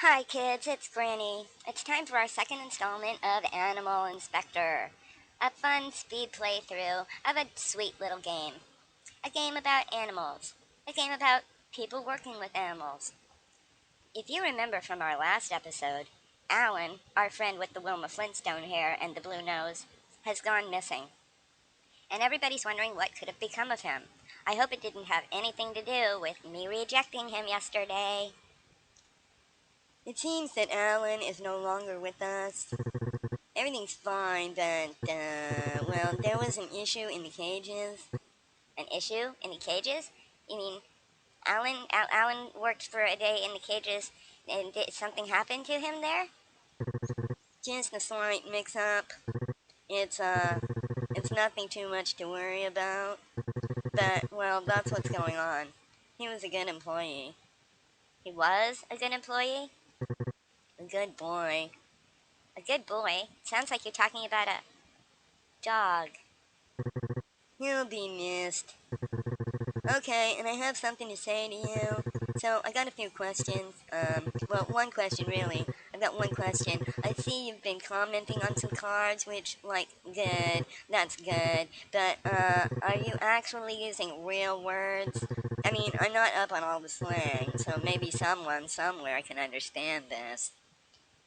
Hi kids, it's Granny. It's time for our second installment of Animal Inspector. A fun speed playthrough of a sweet little game. A game about animals. A game about people working with animals. If you remember from our last episode, Alan, our friend with the Wilma Flintstone hair and the blue nose, has gone missing. And everybody's wondering what could have become of him. I hope it didn't have anything to do with me rejecting him yesterday. It seems that Alan is no longer with us. Everything's fine, but, well, there was an issue in the cages. An issue in the cages? You mean Alan worked for a day in the cages and did something happen to him there? Just a slight mix-up. It's, it's nothing too much to worry about. But, well, that's what's going on. He was a good employee. He was a good employee? A good boy. A good boy? Sounds like you're talking about a dog. He'll be missed. Okay, and I have something to say to you. So, I got a few questions. Well, one question really. I've got one question. I see you've been commenting on some cards, which, like, good. That's good. But, are you actually using real words? I mean, I'm not up on all the slang, so maybe someone somewhere can understand this.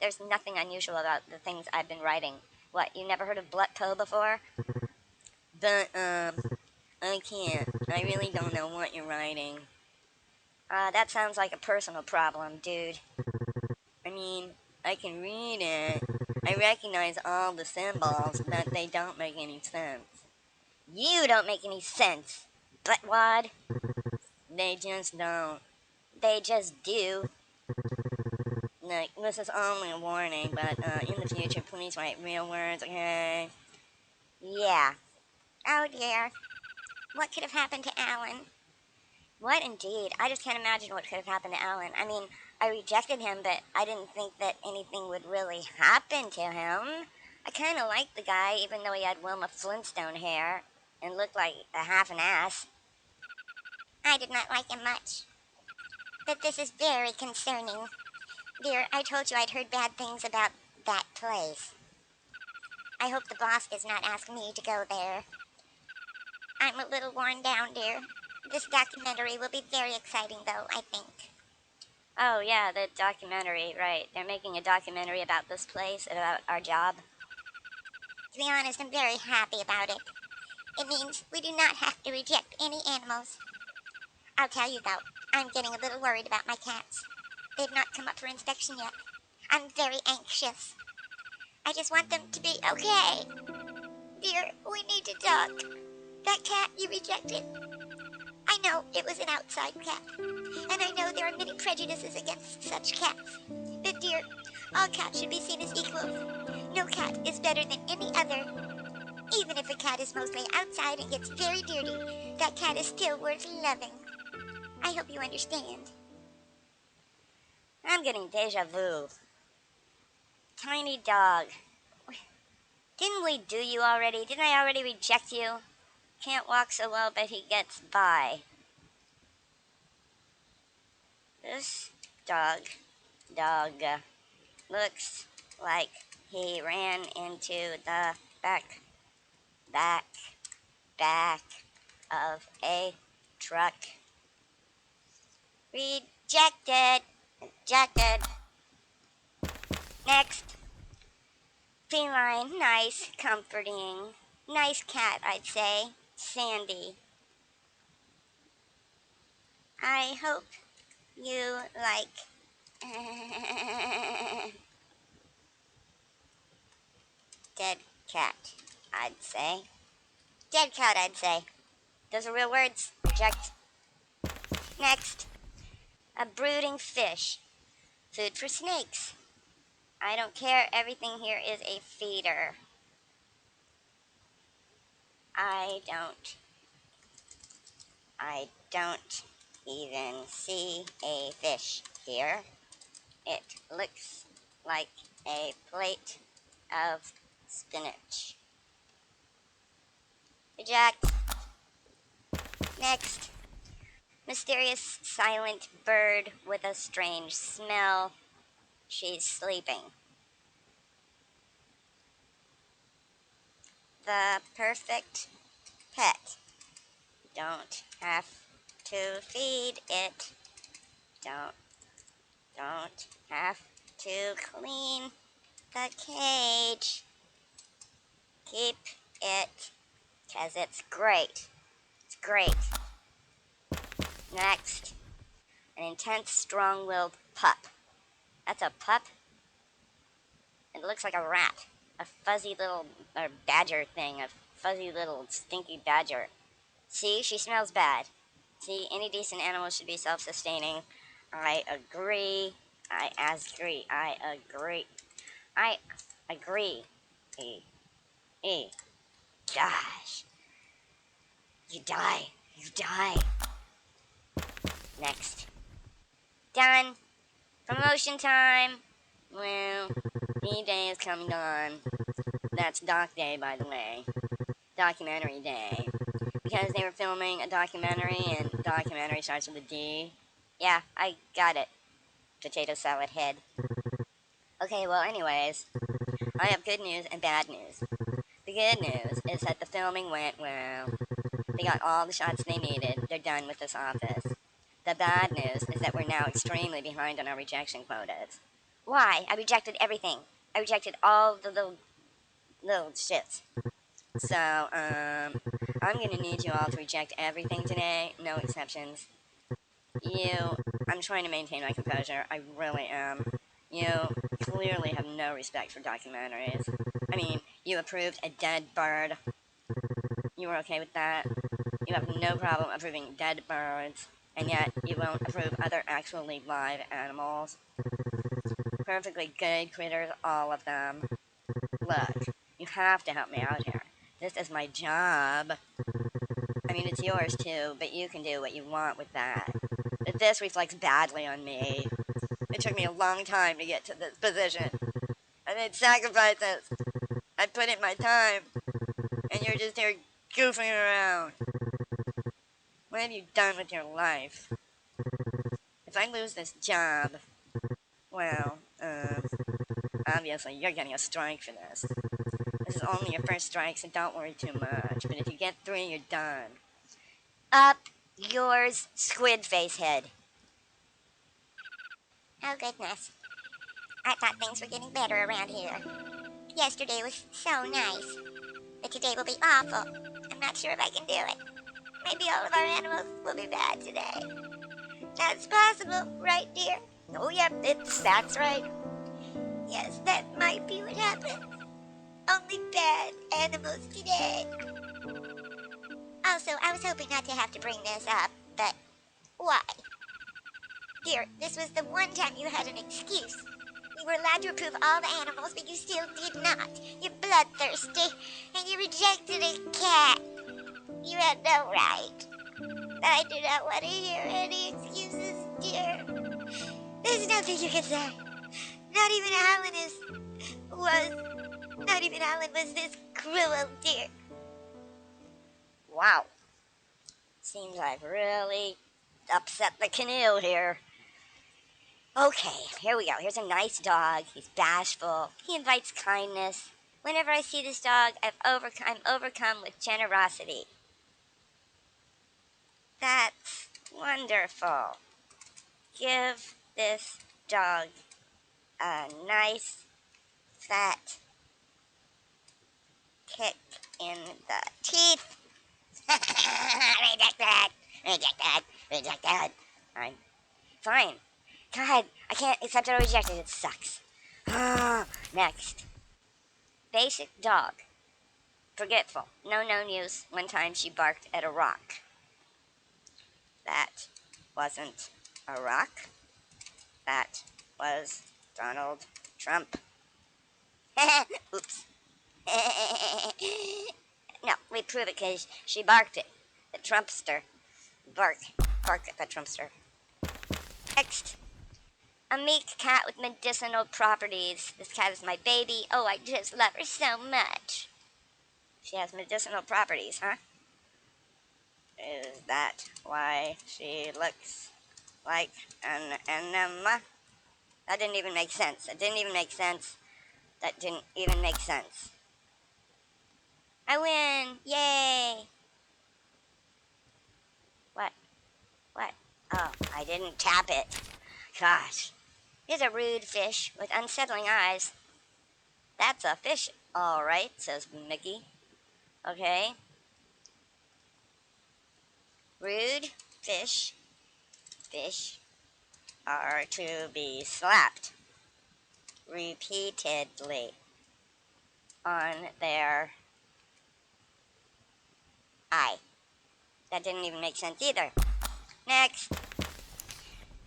There's nothing unusual about the things I've been writing. What, you never heard of Blutko before? But, I can't. I really don't know what you're writing. That sounds like a personal problem, dude. I mean, I can read it. I recognize all the symbols, but they don't make any sense. You don't make any sense, buttwad. They just don't. They just do. Look, this is only a warning, but in the future, please write real words, okay? Yeah. Oh dear. What could have happened to Alan? What indeed? I just can't imagine what could have happened to Alan. I mean, I rejected him, but I didn't think that anything would really happen to him. I kind of liked the guy, even though he had Wilma Flintstone hair and looked like a half an ass. I did not like him much. But this is very concerning. Dear, I told you I'd heard bad things about that place. I hope the boss does not ask me to go there. I'm a little worn down, dear. This documentary will be very exciting, though, I think. Oh, yeah, the documentary, right. They're making a documentary about this place, about our job. To be honest, I'm very happy about it. It means we do not have to reject any animals. I'll tell you, though, I'm getting a little worried about my cats. They've not come up for inspection yet. I'm very anxious. I just want them to be okay. Dear, we need to talk. That cat you rejected. I know it was an outside cat, and I know there are many prejudices against such cats. But dear, all cats should be seen as equals. No cat is better than any other. Even if a cat is mostly outside and gets very dirty, that cat is still worth loving. I hope you understand. I'm getting deja vu. Tiny dog. Didn't we do you already? Didn't I already reject you? Can't walk so well, but he gets by. This dog, looks like he ran into the back, back, back of a truck. Rejected. Rejected. Next. Feline. Nice. Comforting. Nice cat, I'd say. Sandy. I hope you like. Dead cat, I'd say. Dead cat, I'd say. Those are real words. Reject. Next. A brooding fish. Food for snakes. I don't care. Everything here is a feeder. I don't. I don't even see a fish here. It looks like a plate of spinach. Reject. Next. Mysterious silent bird with a strange smell. She's sleeping. The perfect pet. Don't have to feed it. Don't don't have to clean the cage. Keep it, 'cause it's great. It's great. Next, an intense, strong-willed pup. That's a pup? It looks like a rat. A fuzzy little badger thing. A fuzzy little stinky badger. See, she smells bad. See, any decent animal should be self-sustaining. I agree. I agree. I agree. I agree. E. E. Gosh. You die. You die. Next. Done. Promotion time. Well, D-Day is coming on. That's Doc Day, by the way. Documentary Day. Because they were filming a documentary, and documentary starts with a D. Yeah, I got it. Potato salad head. Okay, well, anyways, I have good news and bad news. The good news is that the filming went well. They got all the shots they needed. They're done with this office. The bad news is that we're now extremely behind on our rejection quotas. Why? I rejected everything. I rejected all the little shits. So, I'm gonna need you all to reject everything today, no exceptions. I'm trying to maintain my composure, I really am. You clearly have no respect for documentaries. I mean, you approved a dead bird. You were okay with that? You have no problem approving dead birds, and yet you won't approve other actually live animals. Perfectly good critters, all of them. Look, you have to help me out here. This is my job. I mean, it's yours too, but you can do what you want with that. But this reflects badly on me. It took me a long time to get to this position. I made sacrifices. I put in my time. And you're just here goofing around. What have you done with your life? If I lose this job, well, obviously you're getting a strike for this. This is only your first strike, so don't worry too much. But if you get 3, you're done. Up yours, squid face head. Oh goodness. I thought things were getting better around here. Yesterday was so nice. But today will be awful. I'm not sure if I can do it. Maybe all of our animals will be bad today. That's possible, right, dear? Oh, yep, that's right. Yes, that might be what happened. Only bad animals today. Also, I was hoping not to have to bring this up, but why? Dear, this was the one time you had an excuse. You were allowed to approve all the animals, but you still did not. You're bloodthirsty, and you rejected a cat. You had no right. I do not want to hear any excuses, dear. There's nothing you can say. Not even Alan was this cruel, dear. Wow. Seems I've really upset the canoe here. Okay, here we go. Here's a nice dog. He's bashful. He invites kindness. Whenever I see this dog, I'm overcome with generosity. That's wonderful. Give this dog a nice fat kick in the teeth. Rejected! Rejected! Rejected! I'm fine. God, I can't accept it or reject it. It sucks. Next. Basic dog. Forgetful. No use. One time she barked at a rock. That wasn't a rock. That was Donald Trump. Oops. No, we prove it because she barked it. The Trumpster. Bark at the Trumpster. Next. A meek cat with medicinal properties. This cat is my baby. Oh, I just love her so much. She has medicinal properties, huh? Is that why she looks like an enema? That didn't even make sense. That didn't even make sense. That didn't even make sense. I win! Yay! What? What? Oh, I didn't tap it. Gosh. Here's a rude fish with unsettling eyes. That's a fish, all right, says Mickey. Okay. Rude fish. Fish are to be slapped repeatedly on their eye. That didn't even make sense either. Next.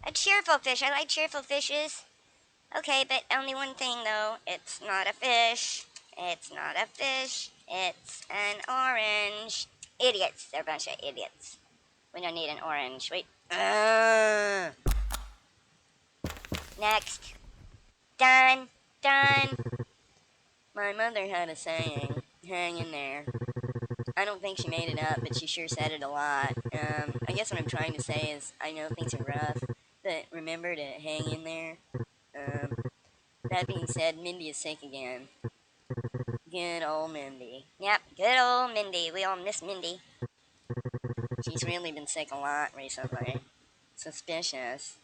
A cheerful fish. I like cheerful fishes. Okay, but only one thing though. It's not a fish. It's not a fish. It's an orange. Idiots. They're a bunch of idiots. We don't need an orange. Wait. Next. Done. Done. My mother had a saying. Hang in there. I don't think she made it up, but she sure said it a lot. I guess what I'm trying to say is I know things are rough, but remember to hang in there. Um, that being said, Mindy is sick again. Good old Mindy. Yep, good old Mindy. We all miss Mindy. She's really been sick a lot recently. Suspicious.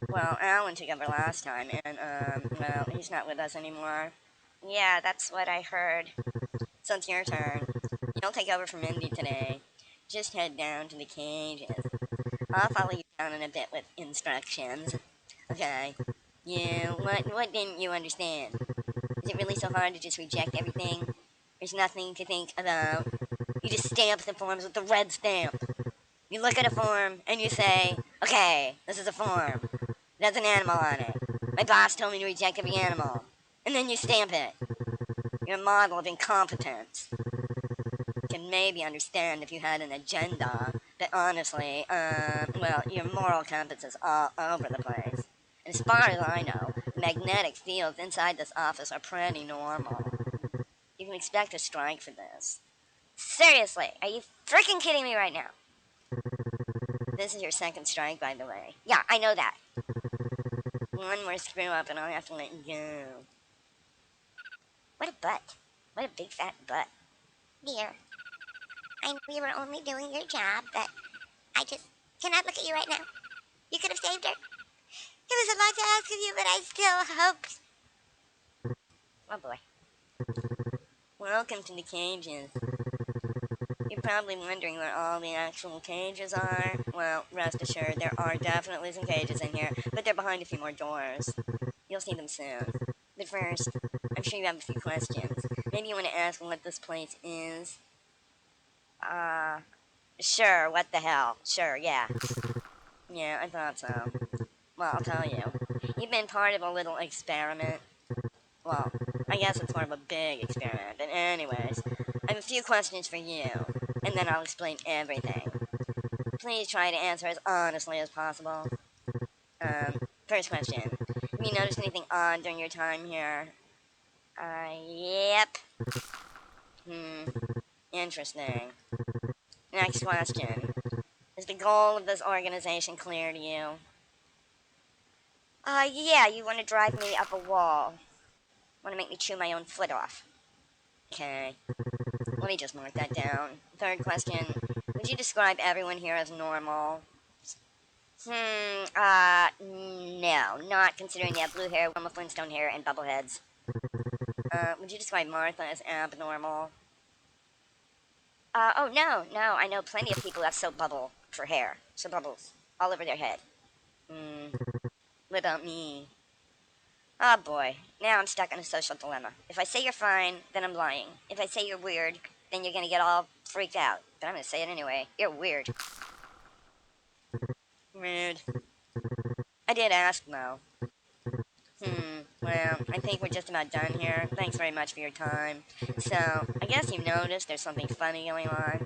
Well, Alan took over last time, and, well, he's not with us anymore. Yeah, that's what I heard. So it's your turn. You'll take over for Mindy today. Just head down to the cages. I'll follow you down in a bit with instructions. Okay. What didn't you understand? Is it really so hard to just reject everything? There's nothing to think about. You just stamp the forms with the red stamp. You look at a form and you say, okay, this is a form. It has an animal on it. My boss told me to reject every animal. And then you stamp it. You're a model of incompetence. Can maybe understand if you had an agenda, but honestly, well, your moral compass is all over the place. And as far as I know, the magnetic fields inside this office are pretty normal. You can expect a strike for this. Seriously, are you freaking kidding me right now? This is your second strike, by the way. Yeah, I know that. One more screw up and I'll have to let you go. What a butt. What a big fat butt. Dear, I know you were only doing your job, but I just cannot look at you right now. You could have saved her. It was a lot to ask of you, but I still hoped. Oh boy. Welcome to the cages. You're probably wondering where all the actual cages are. Well, rest assured, there are definitely some cages in here, but they're behind a few more doors. You'll see them soon. But first, I'm sure you have a few questions. Maybe you want to ask what this place is? Sure, what the hell? Sure, yeah. Yeah, I thought so. Well, I'll tell you. You've been part of a little experiment. Well, I guess it's more of a big experiment. But anyways, I have a few questions for you, and then I'll explain everything. Please try to answer as honestly as possible. First question. Have you noticed anything odd during your time here? Yep. Interesting. Next question. Is the goal of this organization clear to you? Yeah, you want to drive me up a wall. Want to make me chew my own foot off. Okay. Let me just mark that down. Third question. Would you describe everyone here as normal? No. Not considering they have blue hair, Wilma Flintstone hair, and bubble heads. Would you describe Martha as abnormal? Oh, no. I know plenty of people who have soap bubble for hair. Soap bubbles all over their head. What about me? Oh boy, now I'm stuck in a social dilemma. If I say you're fine, then I'm lying. If I say you're weird, then you're gonna get all freaked out. But I'm gonna say it anyway. You're weird. Rude. I did ask, though. Well, I think we're just about done here. Thanks very much for your time. So, I guess you noticed there's something funny going on.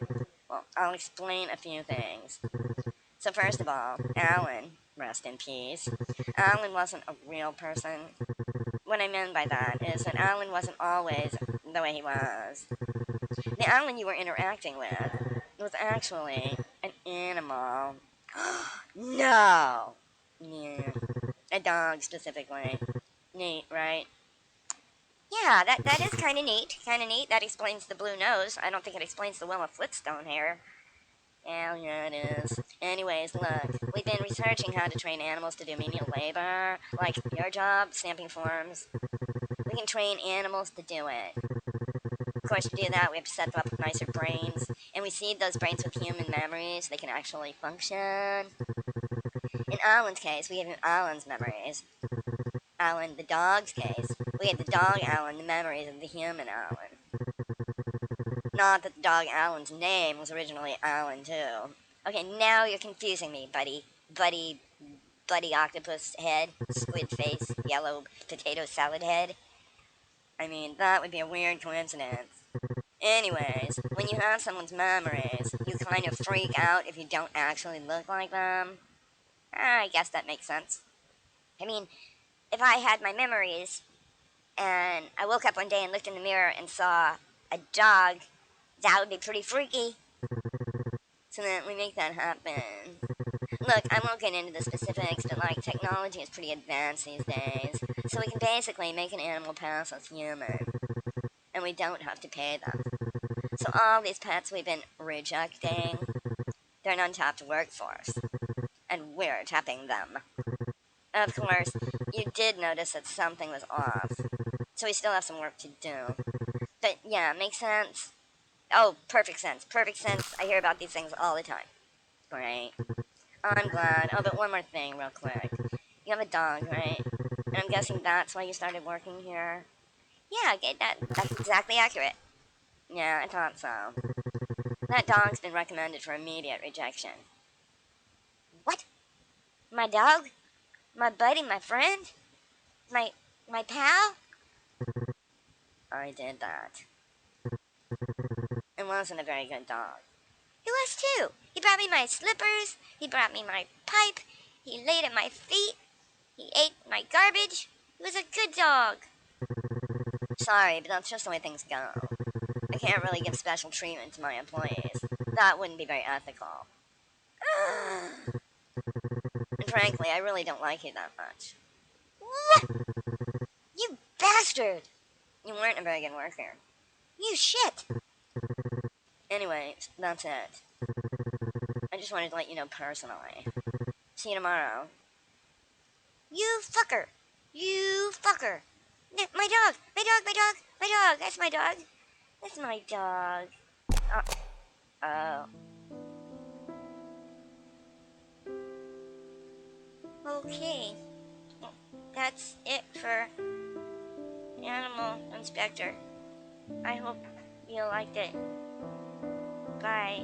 Well, I'll explain a few things. So first of all, Alan, rest in peace. Alan wasn't a real person. What I mean by that is that Alan wasn't always the way he was. The Alan you were interacting with was actually an animal. No! Yeah. A dog, specifically. Neat, right? Yeah, that is kind of neat. Kind of neat. That explains the blue nose. I don't think it explains the Wilma Flintstone hair. Hell yeah, it is. Anyways, look, we've been researching how to train animals to do menial labor, like your job, stamping forms. We can train animals to do it. Of course, to do that, we have to set them up with nicer brains, and we seed those brains with human memories so they can actually function. In Alan's case, we give him Alan's memories. Alan, the dog's case, we gave the dog Alan the memories of the human Alan. Not that the dog Alan's name was originally Alan, too. Okay, now you're confusing me, buddy. Buddy octopus head, squid face, yellow potato salad head. I mean, that would be a weird coincidence. Anyways, when you have someone's memories, you kind of freak out if you don't actually look like them. I guess that makes sense. I mean, if I had my memories and I woke up one day and looked in the mirror and saw a dog, that would be pretty freaky. So then we make that happen. Look, I won't get into the specifics, but like technology is pretty advanced these days, so we can basically make an animal pass as human, and we don't have to pay them. So all these pets we've been rejecting, they're an untapped workforce, and we're tapping them. Of course, you did notice that something was off, so we still have some work to do. But yeah, makes sense? Oh, perfect sense. Perfect sense. I hear about these things all the time. Great. I'm glad. Oh, but one more thing, real quick. You have a dog, right? And I'm guessing that's why you started working here? Yeah, okay, that's exactly accurate. Yeah, I thought so. That dog's been recommended for immediate rejection. What? My dog? My buddy, my friend? My my pal? I did that. It wasn't a very good dog. He was too. He brought me my slippers. He brought me my pipe. He laid at my feet. He ate my garbage. He was a good dog. Sorry, but that's just the way things go. I can't really give special treatment to my employees. That wouldn't be very ethical. And frankly, I really don't like you that much. What? You bastard! You weren't a very good worker. You shit! Anyways, that's it. I just wanted to let you know personally. See you tomorrow. You fucker! You fucker! My dog! My dog! My dog! My dog! That's my dog! That's my dog. Oh. Okay. That's it for Animal Inspector. I hope you liked it. Bye.